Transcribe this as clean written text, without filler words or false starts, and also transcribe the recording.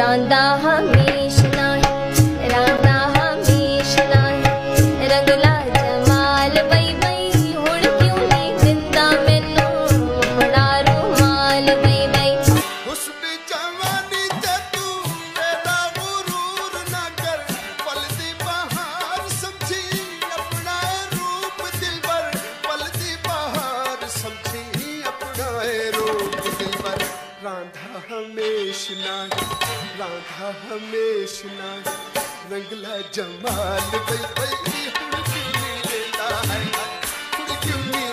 रांदा हमेश नाही, रांदा हमेश नाही, रंगला जमाल बई बई, हुण क्यों नहीं दिंदा मैनू अपना रुमाल बई बई। हुस्न जवानी ते तू मेरा गुरूर ना कर, पलदी बहार समझी अपना रूप दिलबर, पलदी बहार समझी अपना रूप दिलबर। रांधा हमेश नाही, रांधा हमेश नाही, रंगला जमाल बई बई, हुण क्यों नहीं देता है, हुण क्यों नहीं